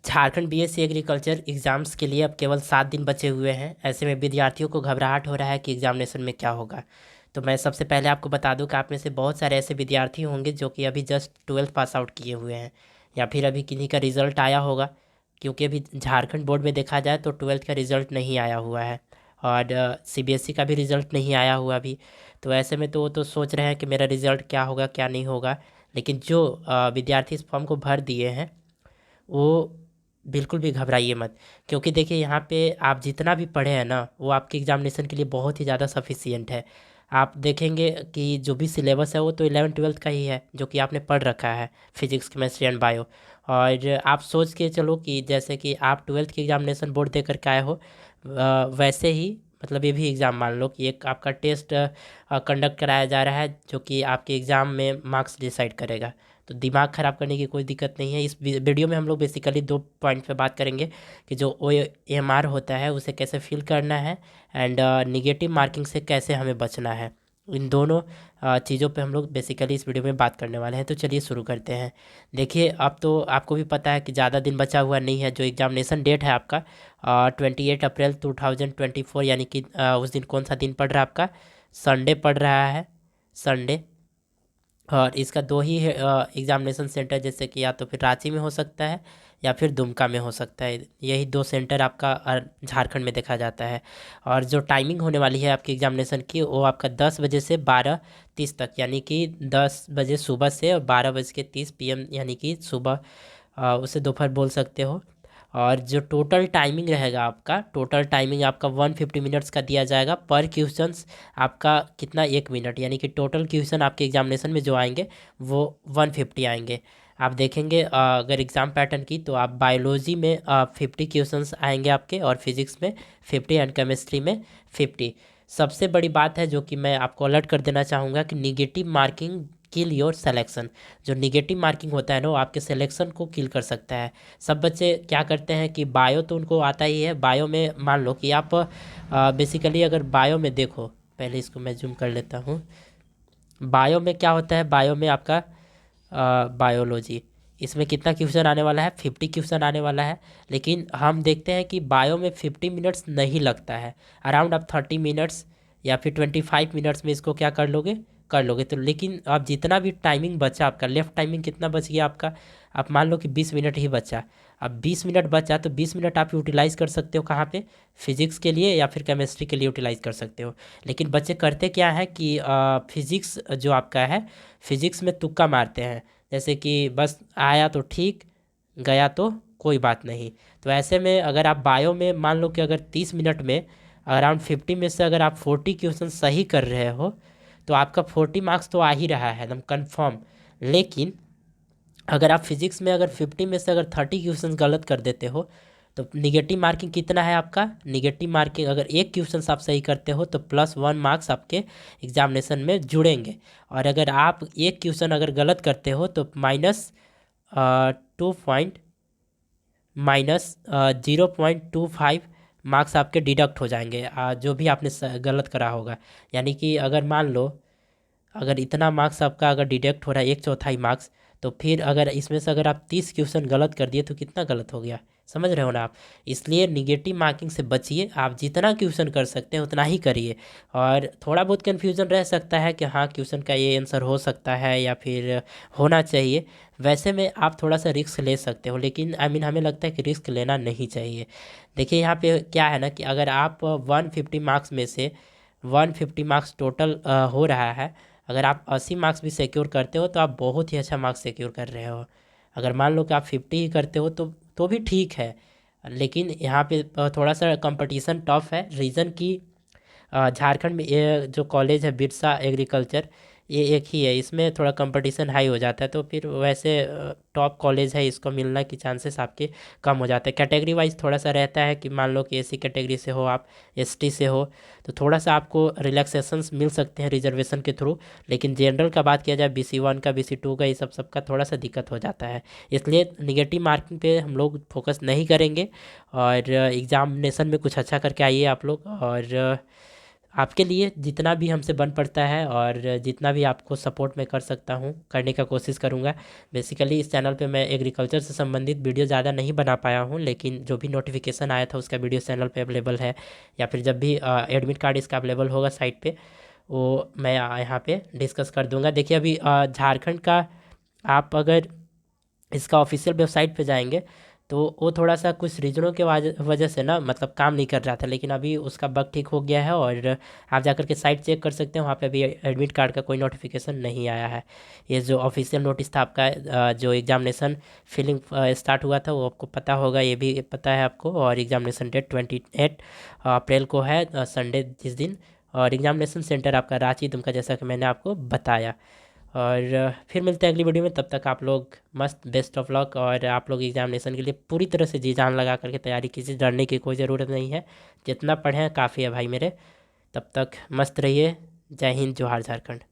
Jharkhand BSc agriculture exams के लिए अब केवल 7 दिन बचे हुए हैं। ऐसे में विद्यार्थियों को घबराहट हो रहा है कि एग्जामिनेशन में क्या होगा। तो मैं सबसे पहले आपको बता दूं कि आप में से बहुत सारे ऐसे विद्यार्थी होंगे जो कि अभी जस्ट 12th पास आउट किए हुए हैं, या फिर अभी किन्हीं का रिज़ल्ट आया होगा। क्योंकि अभी झारखंड बोर्ड में देखा जाए तो 12th का रिज़ल्ट नहीं आया हुआ है, और सीबीएसई का भी रिज़ल्ट नहीं आया हुआ अभी। तो ऐसे में तो वो तो सोच रहे हैं कि मेरा रिज़ल्ट क्या होगा क्या नहीं होगा। लेकिन जो विद्यार्थी इस फॉर्म को भर दिए हैं वो बिल्कुल भी घबराइए मत। क्योंकि देखिए यहाँ पे आप जितना भी पढ़े हैं ना वो आपके एग्जामिनेशन के लिए बहुत ही ज़्यादा सफिशियंट है। आप देखेंगे कि जो भी सिलेबस है वो तो 11th 12th का ही है जो कि आपने पढ़ रखा है, फिजिक्स केमिस्ट्री एंड बायो। और आप सोच के चलो कि जैसे कि आप 12th की एग्जामिनेशन बोर्ड दे करके आए हो, वैसे ही मतलब ये भी एग्ज़ाम मान लो कि एक आपका टेस्ट कंडक्ट कराया जा रहा है जो कि आपके एग्ज़ाम में मार्क्स डिसाइड करेगा। तो दिमाग ख़राब करने की कोई दिक्कत नहीं है। इस वीडियो में हम लोग बेसिकली 2 पॉइंट पे बात करेंगे कि जो OMR होता है उसे कैसे फिल करना है, एंड निगेटिव मार्किंग से कैसे हमें बचना है। इन दोनों चीज़ों पे हम लोग बेसिकली इस वीडियो में बात करने वाले हैं। तो चलिए शुरू करते हैं। देखिए अब तो आपको भी पता है कि ज़्यादा दिन बचा हुआ नहीं है। जो एग्जामिनेशन डेट है आपका 28 अप्रैल 2024, यानी कि उस दिन कौन सा दिन पड़ रहा है आपका, संडे पड़ रहा है, संडे। और इसका दो ही एग्जामिनेशन सेंटर, जैसे कि या तो फिर रांची में हो सकता है या फिर दुमका में हो सकता है। यही दो सेंटर आपका झारखंड में देखा जाता है। और जो टाइमिंग होने वाली है आपकी एग्जामिनेशन की वो आपका 10 बजे से 12:30 तक, यानी कि 10 बजे सुबह से और 12:30 PM, यानी कि सुबह उसे दोपहर बोल सकते हो। और जो टोटल टाइमिंग रहेगा आपका, टोटल टाइमिंग आपका 150 मिनट्स का दिया जाएगा पर क्वेश्चंस। आपका कितना, 1 मिनट, यानी कि टोटल क्वेश्चन आपके एग्जामिनेशन में जो आएंगे वो 150 आएंगे। आप देखेंगे अगर एग्ज़ाम पैटर्न की तो आप बायोलॉजी में 50 क्वेश्चंस आएंगे आपके, और फिजिक्स में 50 एंड केमिस्ट्री में 50। सबसे बड़ी बात है जो कि मैं आपको अलर्ट कर देना चाहूँगा कि negative marking kill your selection. जो निगेटिव मार्किंग होता है ना वो आपके सिलेक्शन को किल कर सकता है। सब बच्चे क्या करते हैं कि बायो तो उनको आता ही है। बायो में मान लो कि आप बेसिकली अगर बायो में देखो, पहले इसको मैं जूम कर लेता हूँ। बायो में क्या होता है, बायो में आपका बायोलॉजी, इसमें कितना क्वेश्चन आने वाला है, 50 क्वेश्चन आने वाला है। लेकिन हम देखते हैं कि बायो में 50 मिनट्स नहीं लगता है। अराउंड आप 30 मिनट्स या फिर 25 मिनट्स में इसको क्या कर लोगे। तो लेकिन आप जितना भी टाइमिंग बचा आपका, लेफ्ट टाइमिंग कितना बच गया आपका, आप मान लो कि 20 मिनट ही बचा। अब 20 मिनट बचा तो 20 मिनट आप यूटिलाइज़ कर सकते हो कहाँ पे, फिजिक्स के लिए या फिर केमिस्ट्री के लिए यूटिलाइज़ कर सकते हो। लेकिन बच्चे करते क्या है कि फिजिक्स जो आपका है, फिजिक्स में तुक्का मारते हैं। जैसे कि बस आया तो ठीक, गया तो कोई बात नहीं। तो ऐसे में अगर आप बायो में मान लो कि अगर 30 मिनट में अराउंड 50 में से अगर आप 40 क्वेश्चन सही कर रहे हो तो आपका 40 मार्क्स तो आ ही रहा है एकदम कन्फर्म। लेकिन अगर आप फिजिक्स में अगर 50 में से अगर 30 क्वेश्चन गलत कर देते हो तो निगेटिव मार्किंग कितना है आपका, निगेटिव मार्किंग अगर एक क्वेश्चन आप सही करते हो तो +1 मार्क्स आपके एग्जामिनेशन में जुड़ेंगे। और अगर आप एक क्वेश्चन अगर गलत करते हो तो माइनस 0.25 मार्क्स आपके डिडक्ट हो जाएंगे, जो भी आपने गलत करा होगा। यानी कि अगर मान लो अगर इतना मार्क्स आपका अगर डिडक्ट हो रहा है, 1/4 मार्क्स, तो फिर अगर इसमें से अगर आप 30 क्वेश्चन गलत कर दिए तो कितना गलत हो गया, समझ रहे हो ना आप। इसलिए निगेटिव मार्किंग से बचिए। आप जितना क्वेश्चन कर सकते हैं उतना ही करिए। और थोड़ा बहुत कन्फ्यूज़न रह सकता है कि हाँ क्वेश्चन का ये आंसर हो सकता है या फिर होना चाहिए, वैसे में आप थोड़ा सा रिस्क ले सकते हो। लेकिन हमें लगता है कि रिस्क लेना नहीं चाहिए। देखिए यहाँ पे क्या है ना कि अगर आप 150 मार्क्स में से 150 मार्क्स टोटल हो रहा है, अगर आप 80 मार्क्स भी सिक्योर करते हो तो आप बहुत ही अच्छा मार्क्स सिक्योर कर रहे हो। अगर मान लो कि आप 50 ही करते हो तो भी ठीक है। लेकिन यहाँ पे थोड़ा सा कंपटीशन टफ है। रीज़न की झारखंड में ये जो कॉलेज है बिरसा एग्रीकल्चर, ये एक ही है, इसमें थोड़ा कंपटीशन हाई हो जाता है। तो फिर वैसे टॉप कॉलेज है, इसको मिलना की चांसेस आपके कम हो जाते हैं। कैटेगरी वाइज थोड़ा सा रहता है कि मान लो कि एससी कैटेगरी से हो आप, एसटी से हो, तो थोड़ा सा आपको रिलैक्सेशंस मिल सकते हैं रिजर्वेशन के थ्रू। लेकिन जनरल का बात किया जाए, BC1 का, BC2 का, ये सबका थोड़ा सा दिक्कत हो जाता है। इसलिए निगेटिव मार्किंग पे हम लोग फोकस नहीं करेंगे। और एग्ज़ामिनेशन में कुछ अच्छा करके आइए आप लोग। और आपके लिए जितना भी हमसे बन पड़ता है और जितना भी आपको सपोर्ट मैं कर सकता हूँ करने का कोशिश करूँगा। बेसिकली इस चैनल पे मैं एग्रीकल्चर से संबंधित वीडियो ज़्यादा नहीं बना पाया हूँ, लेकिन जो भी नोटिफिकेशन आया था उसका वीडियो चैनल पे अवेलेबल है, या फिर जब भी एडमिट कार्ड इसका अवेलेबल होगा साइट पे, वो मैं यहाँ पे डिस्कस कर दूँगा। देखिए अभी झारखंड का आप अगर इसका ऑफिशियल वेबसाइट पे जाएंगे तो वो थोड़ा सा कुछ रीजनों के वजह से ना मतलब काम नहीं कर रहा था, लेकिन अभी उसका बग ठीक हो गया है और आप जाकर के साइट चेक कर सकते हैं, वहाँ पे अभी एडमिट कार्ड का कोई नोटिफिकेशन नहीं आया है। ये जो ऑफिशियल नोटिस था आपका जो एग्जामिनेशन फिलिंग स्टार्ट हुआ था वो आपको पता होगा, ये भी पता है आपको। और एग्जामिनेशन डेट 28 अप्रैल को है, संडे जिस दिन। और एग्जामिनेशन सेंटर आपका रांची दुमका, जैसा कि मैंने आपको बताया। और फिर मिलते हैं अगली वीडियो में, तब तक आप लोग मस्त बेस्ट ऑफ लक। और आप लोग एग्जामिनेशन के लिए पूरी तरह से जी जान लगा करके तैयारी कीजिए, डरने की कोई ज़रूरत नहीं है, जितना पढ़ें काफ़ी है भाई मेरे। तब तक मस्त रहिए। जय हिंद, जोहार झारखंड।